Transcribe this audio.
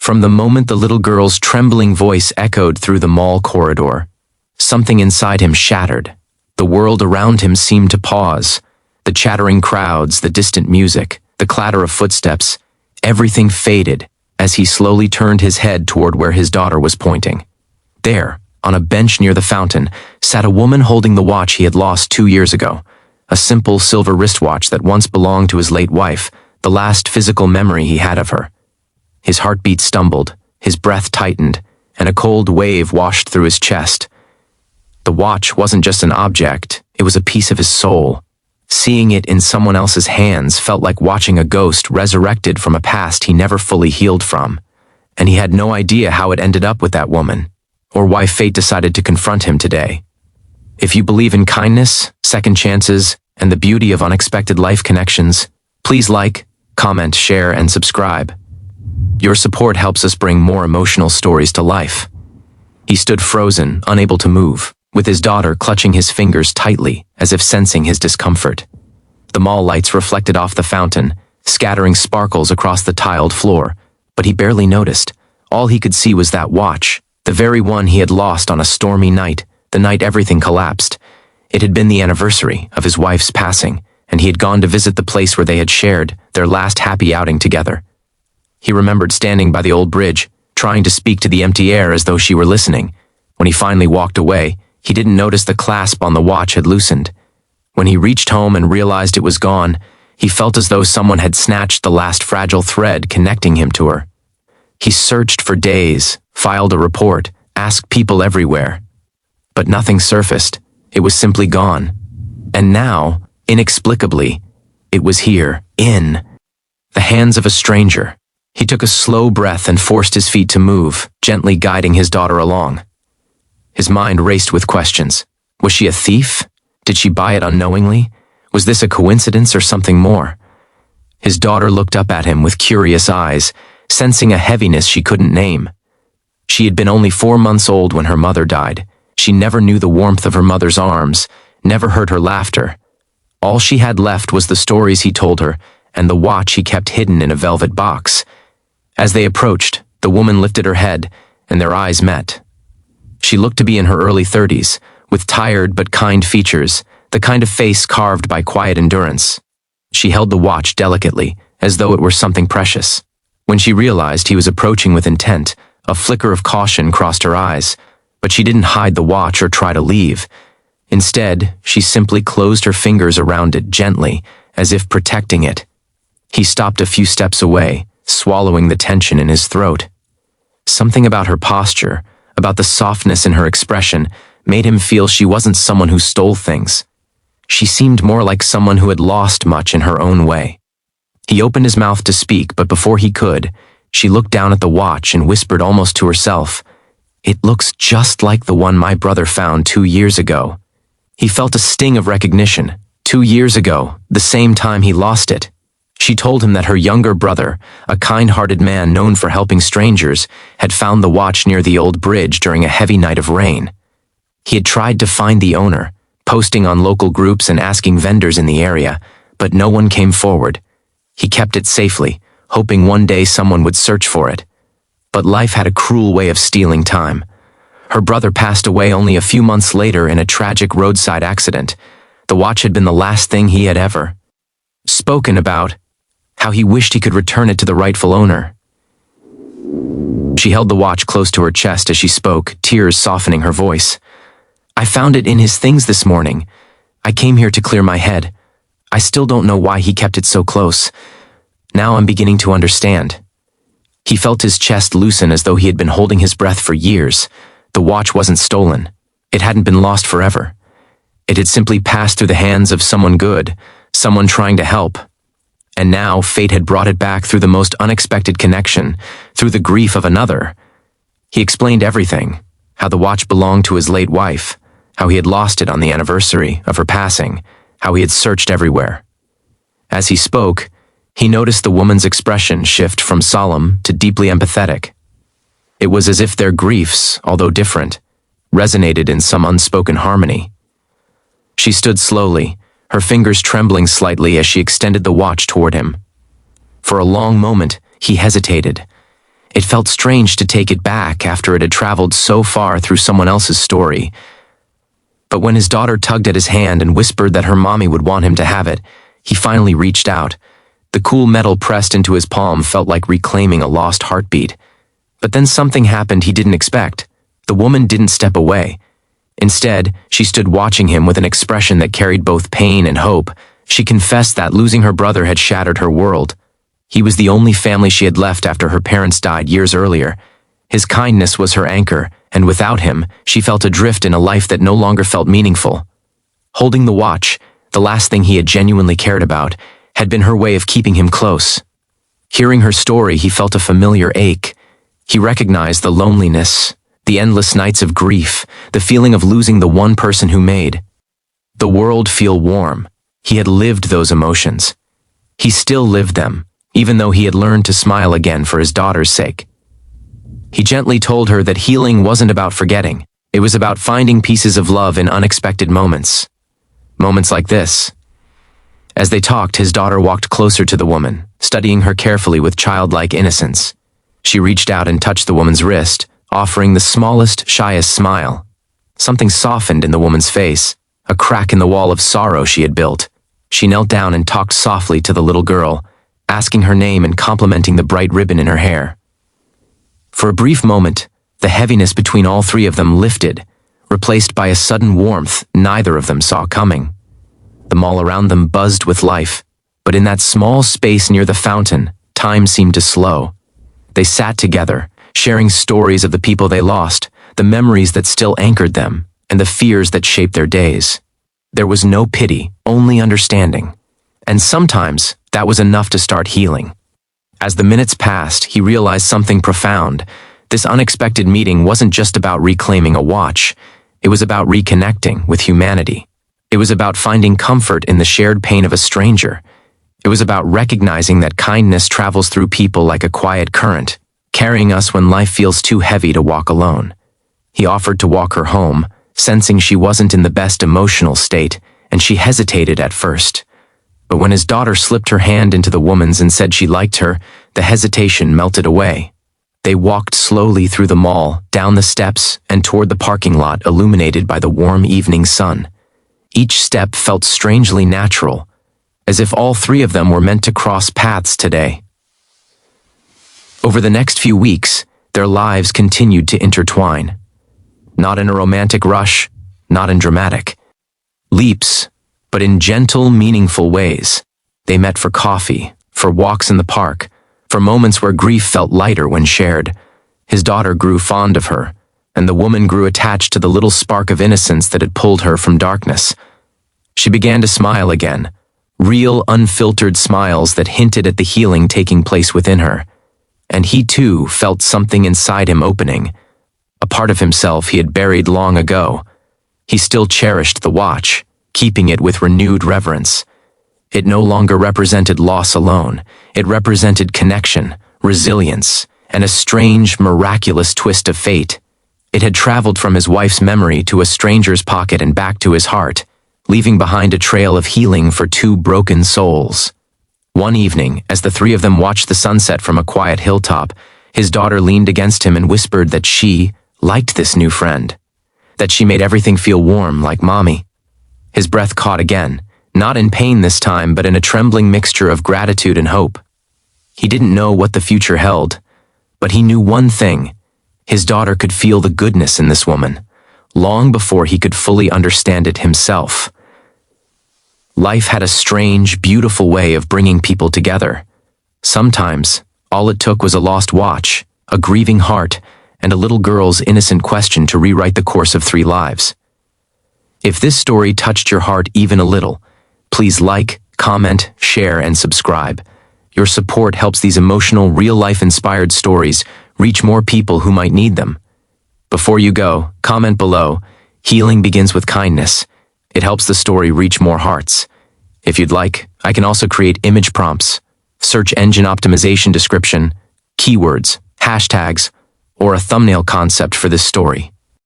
From the moment the little girl's trembling voice echoed through the mall corridor, something inside him shattered. The world around him seemed to pause. The chattering crowds, the distant music, the clatter of footsteps, everything faded as he slowly turned his head toward where his daughter was pointing. There, on a bench near the fountain, sat a woman holding the watch he had lost 2 years ago, a simple silver wristwatch that once belonged to his late wife, the last physical memory he had of her. His heartbeat stumbled, his breath tightened, and a cold wave washed through his chest. The watch wasn't just an object, it was a piece of his soul. Seeing it in someone else's hands felt like watching a ghost resurrected from a past he never fully healed from, and he had no idea how it ended up with that woman, or why fate decided to confront him today. If you believe in kindness, second chances, and the beauty of unexpected life connections, please like, comment, share, and subscribe. Your support helps us bring more emotional stories to life. He stood frozen, unable to move, with his daughter clutching his fingers tightly, as if sensing his discomfort. The mall lights reflected off the fountain, scattering sparkles across the tiled floor, but he barely noticed. All he could see was that watch, the very one he had lost on a stormy night, the night everything collapsed. It had been the anniversary of his wife's passing, and he had gone to visit the place where they had shared their last happy outing together. He remembered standing by the old bridge, trying to speak to the empty air as though she were listening. When he finally walked away, he didn't notice the clasp on the watch had loosened. When he reached home and realized it was gone, he felt as though someone had snatched the last fragile thread connecting him to her. He searched for days, filed a report, asked people everywhere. But nothing surfaced. It was simply gone. And now, inexplicably, it was here, in the hands of a stranger. He took a slow breath and forced his feet to move, gently guiding his daughter along. His mind raced with questions. Was she a thief? Did she buy it unknowingly? Was this a coincidence or something more? His daughter looked up at him with curious eyes, sensing a heaviness she couldn't name. She had been only 4 months old when her mother died. She never knew the warmth of her mother's arms, never heard her laughter. All she had left was the stories he told her and the watch he kept hidden in a velvet box. As they approached, the woman lifted her head, and their eyes met. She looked to be in her early 30s, with tired but kind features, the kind of face carved by quiet endurance. She held the watch delicately, as though it were something precious. When she realized he was approaching with intent, a flicker of caution crossed her eyes, but she didn't hide the watch or try to leave. Instead, she simply closed her fingers around it gently, as if protecting it. He stopped a few steps away, swallowing the tension in his throat. Something about her posture, about the softness in her expression, made him feel she wasn't someone who stole things. She seemed more like someone who had lost much in her own way. He opened his mouth to speak, but before he could, she looked down at the watch and whispered almost to herself, "It looks just like the one my brother found 2 years ago." He felt a sting of recognition. 2 years ago, the same time he lost it. She told him that her younger brother, a kind-hearted man known for helping strangers, had found the watch near the old bridge during a heavy night of rain. He had tried to find the owner, posting on local groups and asking vendors in the area, but no one came forward. He kept it safely, hoping one day someone would search for it. But life had a cruel way of stealing time. Her brother passed away only a few months later in a tragic roadside accident. The watch had been the last thing he had ever spoken about, how he wished he could return it to the rightful owner. She held the watch close to her chest as she spoke, tears softening her voice. "I found it in his things this morning. I came here to clear my head. I still don't know why he kept it so close. Now I'm beginning to understand." He felt his chest loosen as though he had been holding his breath for years. The watch wasn't stolen. It hadn't been lost forever. It had simply passed through the hands of someone good, someone trying to help. And now fate had brought it back through the most unexpected connection, through the grief of another. He explained everything, how the watch belonged to his late wife, how he had lost it on the anniversary of her passing, how he had searched everywhere. As he spoke, he noticed the woman's expression shift from solemn to deeply empathetic. It was as if their griefs, although different, resonated in some unspoken harmony. She stood slowly, her fingers trembling slightly as she extended the watch toward him. For a long moment, he hesitated. It felt strange to take it back after it had traveled so far through someone else's story. But when his daughter tugged at his hand and whispered that her mommy would want him to have it, he finally reached out. The cool metal pressed into his palm felt like reclaiming a lost heartbeat. But then something happened he didn't expect. The woman didn't step away. Instead, she stood watching him with an expression that carried both pain and hope. She confessed that losing her brother had shattered her world. He was the only family she had left after her parents died years earlier. His kindness was her anchor, and without him, she felt adrift in a life that no longer felt meaningful. Holding the watch, the last thing he had genuinely cared about, had been her way of keeping him close. Hearing her story, he felt a familiar ache. He recognized the loneliness, the endless nights of grief, the feeling of losing the one person who made the world feel warm. He had lived those emotions. He still lived them, even though he had learned to smile again for his daughter's sake. He gently told her that healing wasn't about forgetting. It was about finding pieces of love in unexpected moments. Moments like this. As they talked, his daughter walked closer to the woman, studying her carefully with childlike innocence. She reached out and touched the woman's wrist, offering the smallest, shyest smile. Something softened in the woman's face, a crack in the wall of sorrow she had built. She knelt down and talked softly to the little girl, asking her name and complimenting the bright ribbon in her hair. For a brief moment, the heaviness between all three of them lifted, replaced by a sudden warmth neither of them saw coming. The mall around them buzzed with life, but in that small space near the fountain, time seemed to slow. They sat together, sharing stories of the people they lost, the memories that still anchored them, and the fears that shaped their days. There was no pity, only understanding. And sometimes, that was enough to start healing. As the minutes passed, he realized something profound. This unexpected meeting wasn't just about reclaiming a watch. It was about reconnecting with humanity. It was about finding comfort in the shared pain of a stranger. It was about recognizing that kindness travels through people like a quiet current, carrying us when life feels too heavy to walk alone. He offered to walk her home, sensing she wasn't in the best emotional state, and she hesitated at first. But when his daughter slipped her hand into the woman's and said she liked her, the hesitation melted away. They walked slowly through the mall, down the steps, and toward the parking lot illuminated by the warm evening sun. Each step felt strangely natural, as if all three of them were meant to cross paths today. Over the next few weeks, their lives continued to intertwine. Not in a romantic rush, not in dramatic leaps, but in gentle, meaningful ways. They met for coffee, for walks in the park, for moments where grief felt lighter when shared. His daughter grew fond of her, and the woman grew attached to the little spark of innocence that had pulled her from darkness. She began to smile again, real, unfiltered smiles that hinted at the healing taking place within her. And he too felt something inside him opening, a part of himself he had buried long ago. He still cherished the watch, keeping it with renewed reverence. It no longer represented loss alone. It represented connection, resilience, and a strange, miraculous twist of fate. It had traveled from his wife's memory to a stranger's pocket and back to his heart, leaving behind a trail of healing for two broken souls. One evening, as the three of them watched the sunset from a quiet hilltop, his daughter leaned against him and whispered that she liked this new friend, that she made everything feel warm like mommy. His breath caught again, not in pain this time, but in a trembling mixture of gratitude and hope. He didn't know what the future held, but he knew one thing. His daughter could feel the goodness in this woman, long before he could fully understand it himself. Life had a strange, beautiful way of bringing people together. Sometimes, all it took was a lost watch, a grieving heart, and a little girl's innocent question to rewrite the course of three lives. If this story touched your heart even a little, please like, comment, share, and subscribe. Your support helps these emotional, real-life inspired stories reach more people who might need them. Before you go, comment below, "Healing begins with kindness." It helps the story reach more hearts. If you'd like, I can also create image prompts, search engine optimization description, keywords, hashtags, or a thumbnail concept for this story.